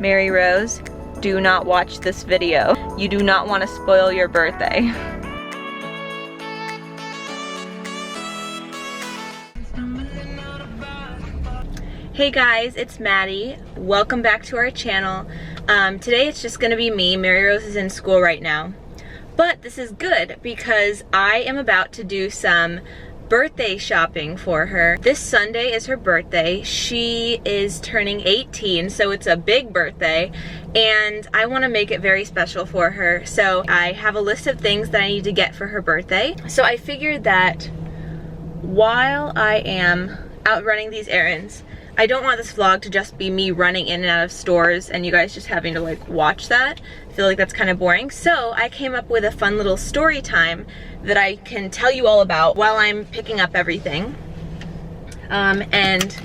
Mary Rose, do not watch this video. You do not want to spoil your birthday. Hey guys, it's Maddie. Welcome back to our channel. Today it's just gonna be me. Mary Rose is in school right now. But this is good because I am about to do some birthday shopping for her. This Sunday is her birthday. She is turning 18, so it's a big birthday, and I want to make it very special for her. So I have a list of things that I need to get for her birthday. So I figured that while I am out running these errands, I don't want this vlog to just be me running in and out of stores and you guys just having to like watch that. I feel like that's kind of boring. So I came up with a fun little story time that I can tell you all about while I'm picking up everything. And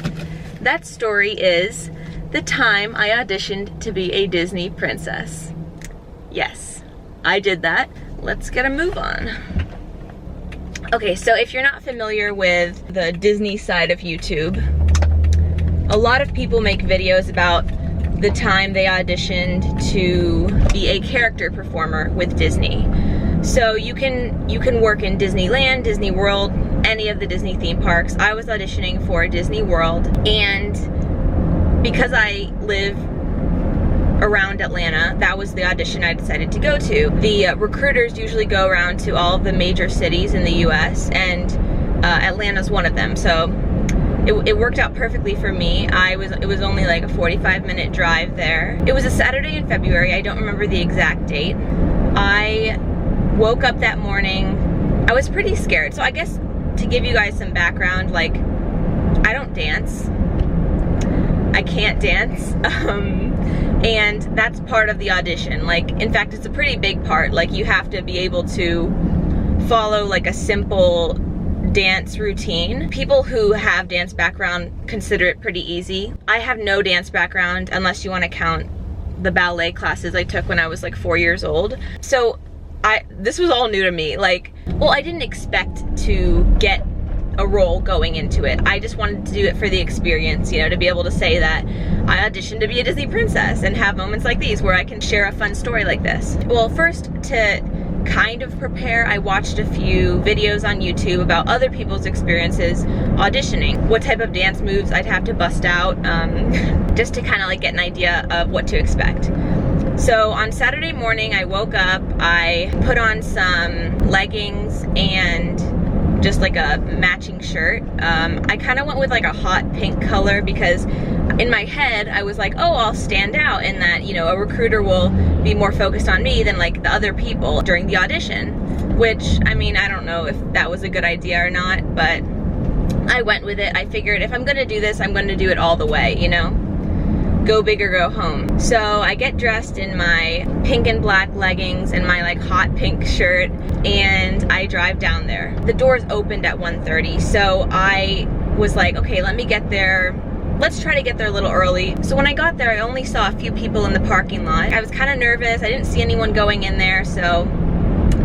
that story is the time I auditioned to be a Disney princess. Yes, I did that. Let's get a move on. Okay, so if you're not familiar with the Disney side of YouTube, a lot of people make videos about the time they auditioned to be a character performer with Disney. So you can work in Disneyland, Disney World, any of the Disney theme parks. I was auditioning for Disney World, and because I live around Atlanta, that was the audition I decided to go to. The recruiters usually go around to all of the major cities in the US, and Atlanta's one of them. So it worked out perfectly for me. It was only like a 45-minute drive there. It was a Saturday in February. I don't remember the exact date. I woke up that morning. I was pretty scared. So I guess to give you guys some background, like, I don't dance. I can't dance. And that's part of the audition. Like, in fact, it's a pretty big part. Like, you have to be able to follow like a simple dance routine. People who have dance background consider it pretty easy. I have no dance background unless you want to count the ballet classes I took when I was like 4 years old. So this was all new to me. Like, well, I didn't expect to get a role going into it. I just wanted to do it for the experience, you know, to be able to say that I auditioned to be a Disney princess and have moments like these where I can share a fun story like this. Well, first, to kind of prepare, I watched a few videos on YouTube about other people's experiences auditioning, what type of dance moves I'd have to bust out, just to kind of like get an idea of what to expect. So on Saturday morning, I woke up, I put on some leggings and just like a matching shirt. I kind of went with like a hot pink color because in my head I was like, oh, I'll stand out in that, you know, a recruiter will be more focused on me than like the other people during the audition, which, I mean, I don't know if that was a good idea or not, but I went with it. I figured if I'm gonna do this, I'm gonna do it all the way, you know? Go big or go home. So I get dressed in my pink and black leggings and my like hot pink shirt, and I drive down there. The doors opened at 1:30, so I was like, okay, let me get there. Let's try to get there a little early. So when I got there, I only saw a few people in the parking lot. I was kind of nervous. I didn't see anyone going in there, so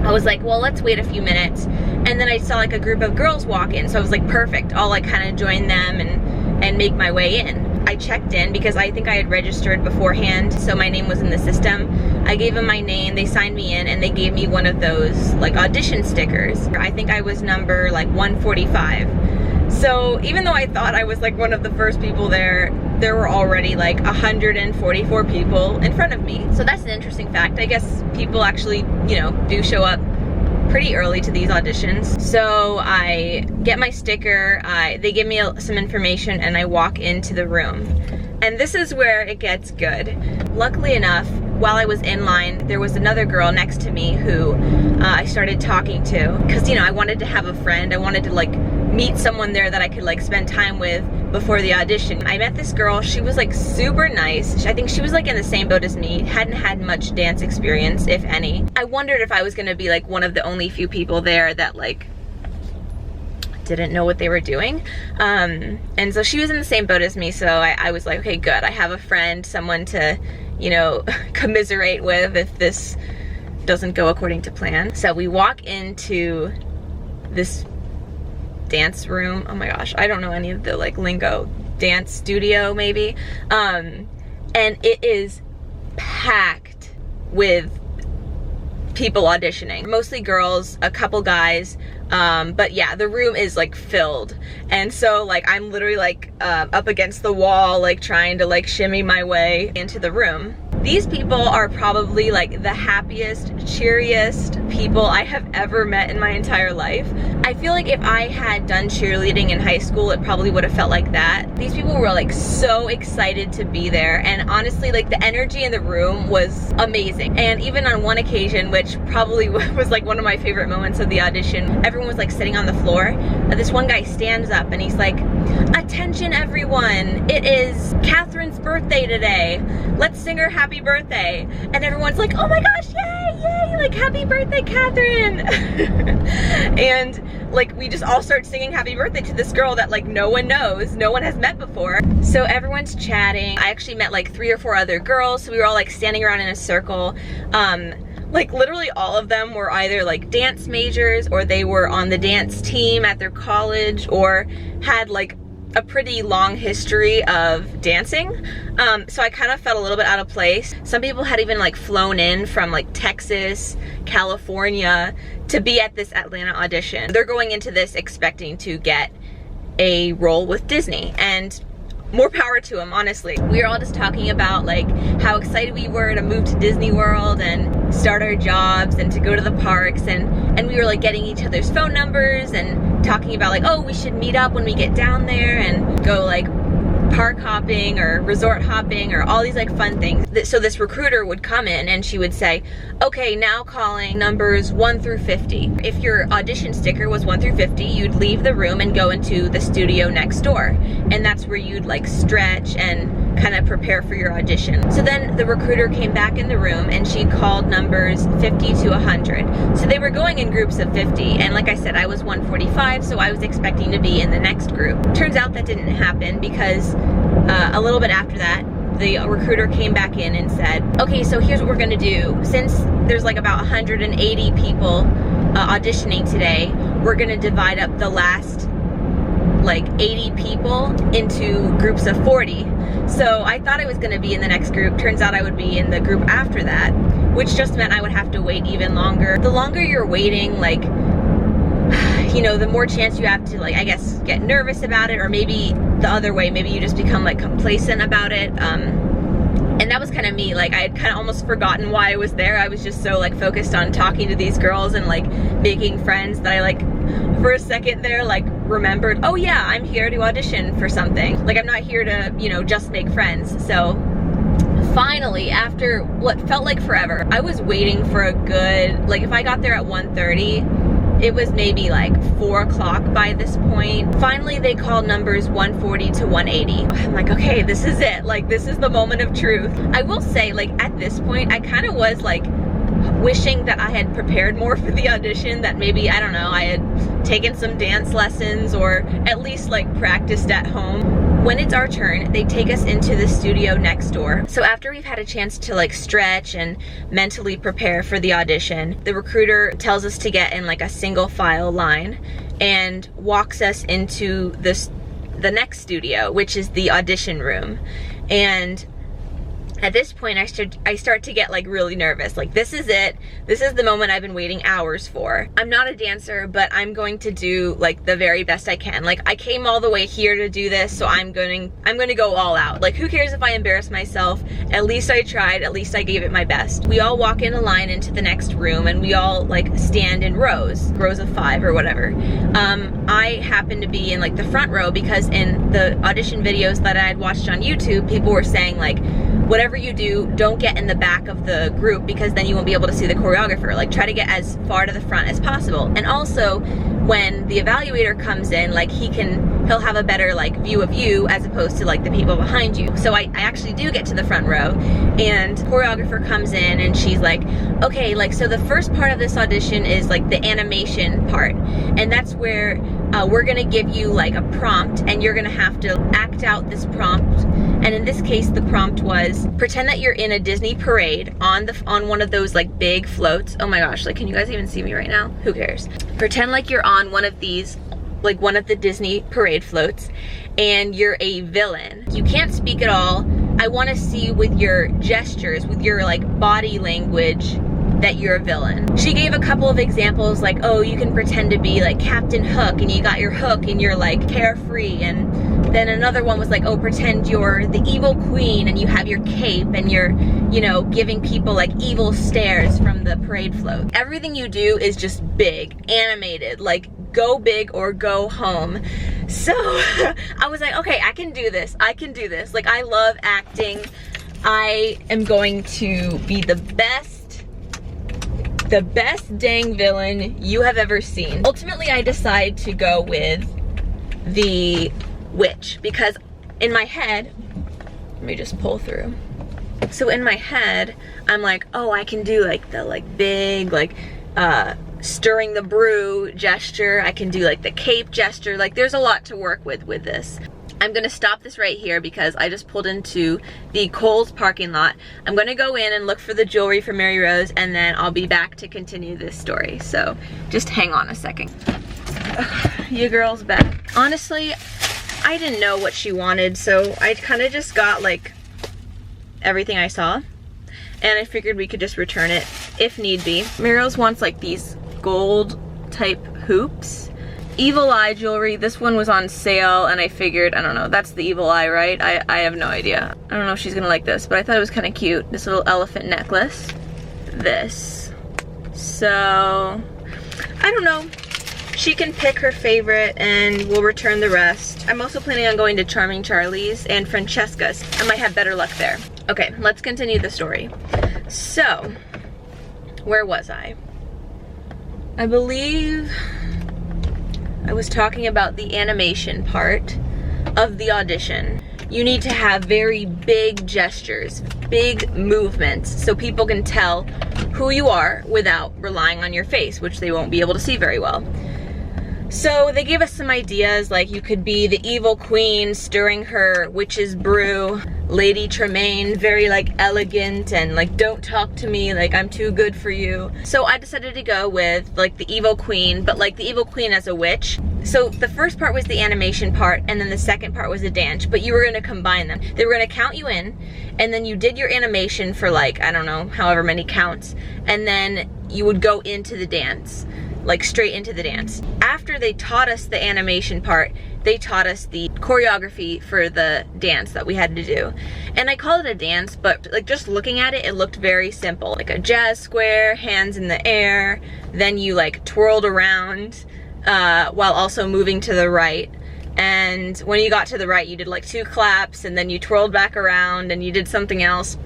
I was like, well, let's wait a few minutes. And then I saw like a group of girls walk in, so I was like, perfect. I'll like kind of join them and make my way in. I checked in because I think I had registered beforehand, so my name was in the system. I gave them my name, they signed me in, and they gave me one of those like audition stickers. I think I was number like 145. So even though I thought I was like one of the first people there were already like 144 people in front of me. So that's an interesting fact. I guess people actually, you know, do show up pretty early to these auditions. So I get my sticker, they give me some information, and I walk into the room. And this is where it gets good. Luckily enough, while I was in line, there was another girl next to me who I started talking to, because, you know, I wanted to have a friend. I wanted to like meet someone there that I could like spend time with before the audition. I met this girl. She was like super nice. I think she was like in the same boat as me, hadn't had much dance experience, if any. I wondered if I was gonna be like one of the only few people there that like didn't know what they were doing. And so she was in the same boat as me, so I was like, okay, good. I have a friend, someone to, you know, commiserate with if this doesn't go according to plan. So we walk into this dance room. Oh my gosh, I don't know any of the like lingo. Dance studio maybe. and it is packed with people auditioning, mostly girls, a couple guys, but yeah, the room is like filled. And so like I'm literally like up against the wall, like trying to like shimmy my way into the room. These people are probably like the happiest, cheeriest people I have ever met in my entire life. I feel like if I had done cheerleading in high school, it probably would have felt like that. These people were like so excited to be there, and honestly like the energy in the room was amazing. And even on one occasion, which probably was like one of my favorite moments of the audition, everyone was like sitting on the floor. This one guy stands up and he's like, "Attention everyone, it is Catherine's birthday today. Let's sing her happy birthday." And everyone's like, "Oh my gosh, yay, yay, like happy birthday, Catherine." And like we just all start singing happy birthday to this girl that like no one knows, no one has met before. So everyone's chatting. I actually met like 3 or 4 other girls, so we were all like standing around in a circle. Like literally all of them were either like dance majors, or they were on the dance team at their college, or had like a pretty long history of dancing. So I kind of felt a little bit out of place. Some people had even like flown in from like Texas, California to be at this Atlanta audition. They're going into this expecting to get a role with Disney, and more power to them, honestly. We were all just talking about like how excited we were to move to Disney World and start our jobs and to go to the parks, and we were like getting each other's phone numbers and talking about like, oh, we should meet up when we get down there and go like park hopping or resort hopping or all these like fun things. So this recruiter would come in and she would say, okay, now calling numbers 1 through 50. If your audition sticker was 1 through 50, you'd leave the room and go into the studio next door. And that's where you'd like stretch and kind of prepare for your audition. So then the recruiter came back in the room and she called numbers 50 to 100. So they were going in groups of 50. And like I said, I was 145, so I was expecting to be in the next group. Turns out that didn't happen, because a little bit after that, the recruiter came back in and said, okay, so here's what we're gonna do. Since there's like about 180 people auditioning today, we're gonna divide up the last like 80 people into groups of 40. So I thought I was gonna be in the next group. Turns out I would be in the group after that, which just meant I would have to wait even longer. The longer you're waiting, like, you know, the more chance you have to, like, I guess, get nervous about it, or maybe the other way, maybe you just become like complacent about it. And that was kind of me. Like I had kind of almost forgotten why I was there. I was just so like focused on talking to these girls and like making friends that I like for a second there like remembered, oh yeah, I'm here to audition for something. Like I'm not here to, you know, just make friends. So finally, after what felt like forever, I was waiting for a good, like if I got there at 1:30, it was maybe like 4 o'clock by this point. Finally, they called numbers 140 to 180. I'm like, okay, this is it. Like, this is the moment of truth. I will say, like, at this point, I kind of was like wishing that I had prepared more for the audition, that maybe, I don't know, I had taken some dance lessons or at least like practiced at home. When it's our turn, they take us into the studio next door. So after we've had a chance to like stretch and mentally prepare for the audition, the recruiter tells us to get in like a single file line and walks us into the next studio, which is the audition room. And at this point, I start to get like really nervous. Like, this is it. This is the moment I've been waiting hours for. I'm not a dancer, but I'm going to do like the very best I can. Like, I came all the way here to do this, so I'm going to go all out. Like, who cares if I embarrass myself? At least I tried. At least I gave it my best. We all walk in a line into the next room, and we all like stand in rows of 5 or whatever. I happen to be in like the front row because in the audition videos that I had watched on YouTube, people were saying like, whatever you do, don't get in the back of the group because then you won't be able to see the choreographer. Like, try to get as far to the front as possible. And also, when the evaluator comes in, like he'll have a better like view of you as opposed to like the people behind you. So I actually do get to the front row, and choreographer comes in and she's like, okay, like, so the first part of this audition is like the animation part, and that's where we're gonna give you like a prompt, and you're gonna have to act out this prompt. And in this case, the prompt was, pretend that you're in a Disney parade on one of those like big floats. Oh my gosh, like, can you guys even see me right now? Who cares? Pretend like you're on one of these, like one of the Disney parade floats, and you're a villain. You can't speak at all. I want to see with your gestures, with your like body language, that you're a villain. She gave a couple of examples like, oh, you can pretend to be like Captain Hook and you got your hook and you're like carefree, and then another one was like, oh, pretend you're the evil queen and you have your cape and you're, you know, giving people like evil stares from the parade float. Everything you do is just big, animated, like go big or go home. So I was like, okay, I can do this. I can do this. Like, I love acting. I am going to be the best dang villain you have ever seen. Ultimately, I decide to go with the witch because in my head, let me just pull through. So in my head, I'm like, oh, I can do like the like big, like stirring the brew gesture. I can do like the cape gesture. Like, there's a lot to work with this. I'm gonna stop this right here because I just pulled into the Kohl's parking lot. I'm gonna go in and look for the jewelry for Mary Rose, and then I'll be back to continue this story. So just hang on a second. Your girl's back. Honestly, I didn't know what she wanted, so I kind of just got like everything I saw, and I figured we could just return it if need be. Mary Rose wants like these gold type hoops. Evil eye jewelry, this one was on sale and I figured, I don't know, that's the evil eye, right? I have no idea. I don't know if she's gonna like this, but I thought it was kind of cute. This little elephant necklace. This. So, I don't know. She can pick her favorite and we'll return the rest. I'm also planning on going to Charming Charlie's and Francesca's. I might have better luck there. Okay, let's continue the story. So, where was I? I believe I was talking about the animation part of the audition. You need to have very big gestures, big movements, so people can tell who you are without relying on your face, which they won't be able to see very well. So they gave us some ideas, like you could be the evil queen stirring her witch's brew, Lady Tremaine, very like elegant and like don't talk to me, like I'm too good for you. So I decided to go with like the evil queen, but like the evil queen as a witch. So the first part was the animation part and then the second part was the dance, but you were gonna combine them. They were gonna count you in and then you did your animation for like, I don't know, however many counts, and then you would go into the dance. Like straight into the dance. After they taught us the animation part, they taught us the choreography for the dance that we had to do. And I call it a dance, but like just looking at it, it looked very simple. Like a jazz square, hands in the air, then you like twirled around while also moving to the right. And when you got to the right, you did like 2 claps and then you twirled back around and you did something else.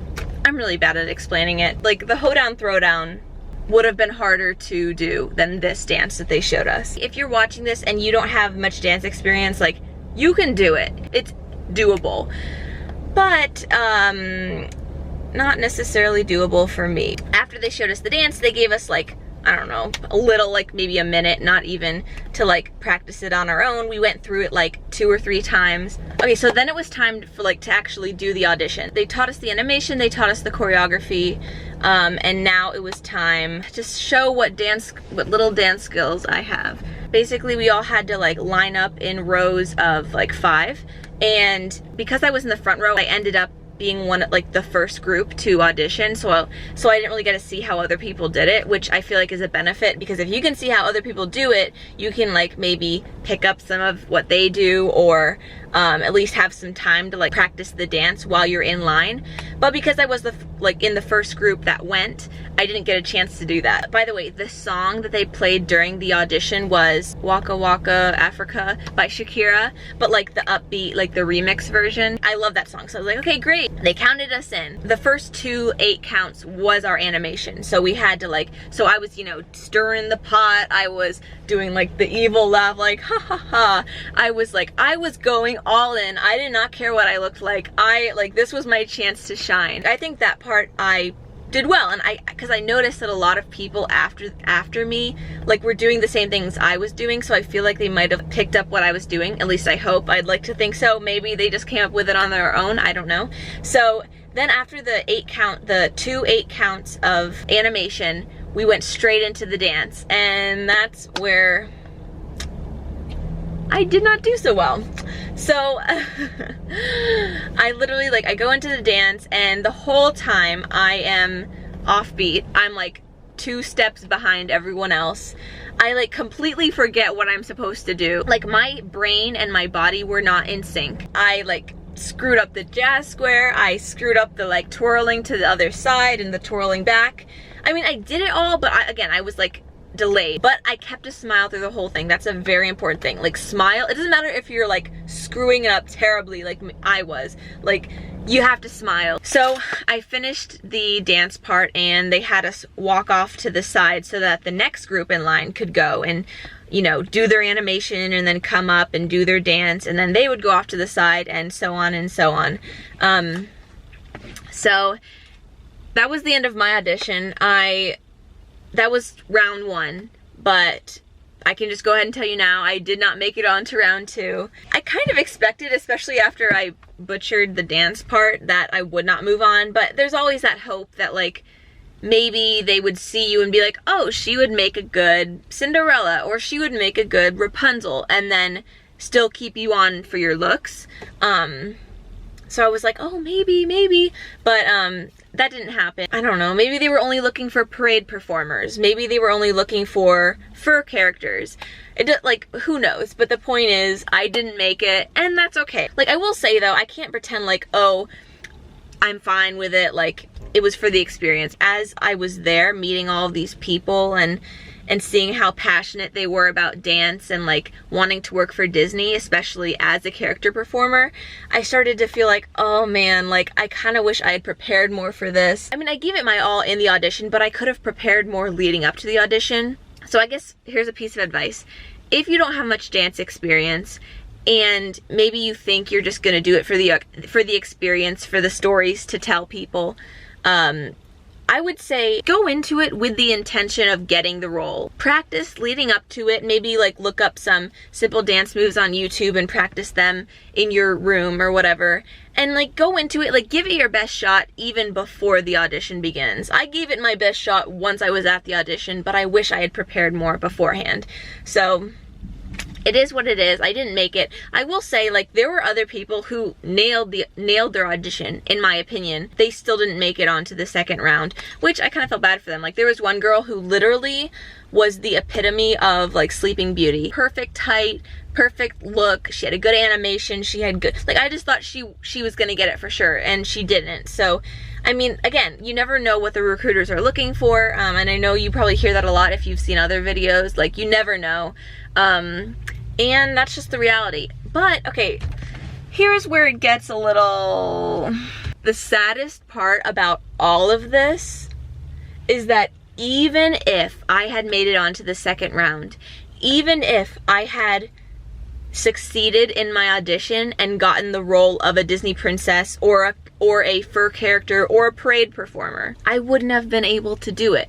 I'm really bad at explaining it. Like the hoedown throwdown would have been harder to do than this dance that they showed us. If you're watching this and you don't have much dance experience, like, you can do it. It's doable. But, not necessarily doable for me. After they showed us the dance, they gave us like, I don't know, a little, like maybe a minute, not even, to like practice it on our own. We went through it like 2 or 3 times. Okay, so then it was time for like to actually do the audition. They taught us the animation, they taught us the choreography, and now it was time to show what little dance skills I have. Basically, we all had to like line up in rows of like 5, and because I was in the front row, I ended up being like the first group to audition, so I didn't really get to see how other people did it, which I feel like is a benefit, because if you can see how other people do it, you can like maybe pick up some of what they do, or at least have some time to like practice the dance while you're in line. But because I was in the first group that went, I didn't get a chance to do that. By the way, the song that they played during the audition was Waka Waka Africa by Shakira, but like the upbeat, like the remix version. I love that song, so I was like, okay, great. They counted us in. The first 2 8 counts was our animation, so we had to like, so I was, you know, stirring the pot, I was doing like the evil laugh, like ha ha ha. I was going all in. I did not care what I looked like. This was my chance to shine. I think that part I did well, and because I noticed that a lot of people after me like were doing the same things I was doing, so I feel like they might have picked up what I was doing. At least I hope. I'd like to think so. Maybe they just came up with it on their own, I don't know. So then after the 2 8 counts of animation, we went straight into the dance, and that's where I did not do so well. So I literally, like, I go into the dance and the whole time I am offbeat. I'm like 2 steps behind everyone else. I like completely forget what I'm supposed to do. Like, my brain and my body were not in sync. I like screwed up the jazz square. I screwed up the like twirling to the other side and the twirling back. I mean, I did it all, but again, I was like delayed, but I kept a smile through the whole thing. That's a very important thing. Like, smile. It doesn't matter if you're like screwing it up terribly like I was. Like, you have to smile. So I finished the dance part and they had us walk off to the side so that the next group in line could go and, you know, do their animation and then come up and do their dance, and then they would go off to the side, and so on and so on. So that was the end of my audition. That was round 1, but I can just go ahead and tell you now, I did not make it on to round 2. I kind of expected, especially after I butchered the dance part, that I would not move on, but there's always that hope that like maybe they would see you and be like, oh, she would make a good Cinderella, or she would make a good Rapunzel, and then still keep you on for your looks. So I was like, oh, maybe, but that didn't happen. I don't know, maybe they were only looking for parade performers. Maybe they were only looking for fur characters. Like, who knows? But the point is, I didn't make it, and that's okay. Like, I will say though, I can't pretend like, oh, I'm fine with it. Like, it was for the experience. As I was there meeting all of these people and seeing how passionate they were about dance and like wanting to work for Disney, especially as a character performer, I started to feel like, oh man, like I kind of wish I had prepared more for this. I mean, I gave it my all in the audition, but I could have prepared more leading up to the audition. So I guess here's a piece of advice. If you don't have much dance experience, and maybe you think you're just gonna do it for the experience, for the stories to tell people, I would say go into it with the intention of getting the role. Practice leading up to it. Maybe like look up some simple dance moves on YouTube and practice them in your room or whatever. And like go into it, like give it your best shot even before the audition begins. I gave it my best shot once I was at the audition, but I wish I had prepared more beforehand. So it is what it is. I didn't make it. I will say, like, there were other people who nailed their audition, in my opinion. They still didn't make it onto the second round, which I kind of felt bad for them. Like, there was one girl who literally was the epitome of, like, Sleeping Beauty. Perfect height, perfect look. She had a good animation. She had good, like, I just thought she was gonna get it for sure, and she didn't. So, I mean, again, you never know what the recruiters are looking for, and I know you probably hear that a lot if you've seen other videos. Like, you never know. And that's just the reality. But, okay, here's where it gets a little... The saddest part about all of this is that even if I had made it onto the second round, even if I had succeeded in my audition and gotten the role of a Disney princess or a fur character or a parade performer, I wouldn't have been able to do it.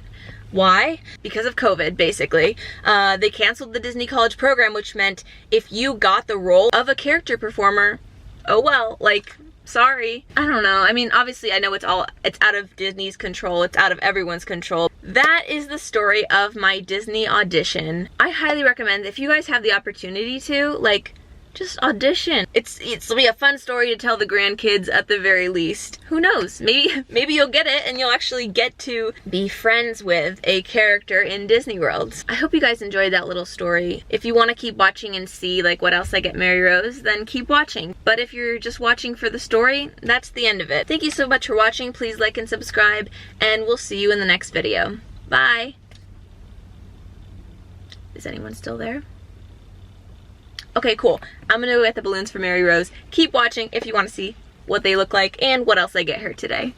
Why? Because of COVID, basically. They canceled the Disney College program, which meant if you got the role of a character performer, oh well, like, sorry. I don't know. I mean, obviously I know it's out of Disney's control. It's out of everyone's control. That is the story of my Disney audition. I highly recommend, if you guys have the opportunity to, like, just audition. It'll be a fun story to tell the grandkids at the very least. Who knows? Maybe you'll get it and you'll actually get to be friends with a character in Disney World. I hope you guys enjoyed that little story. If you want to keep watching and see like what else I get Mary Rose, then keep watching. But if you're just watching for the story, that's the end of it. Thank you so much for watching. Please like and subscribe, and we'll see you in the next video. Bye. Is anyone still there? Okay, cool. I'm gonna go get the balloons for Mary Rose. Keep watching if you want to see what they look like and what else I get her today.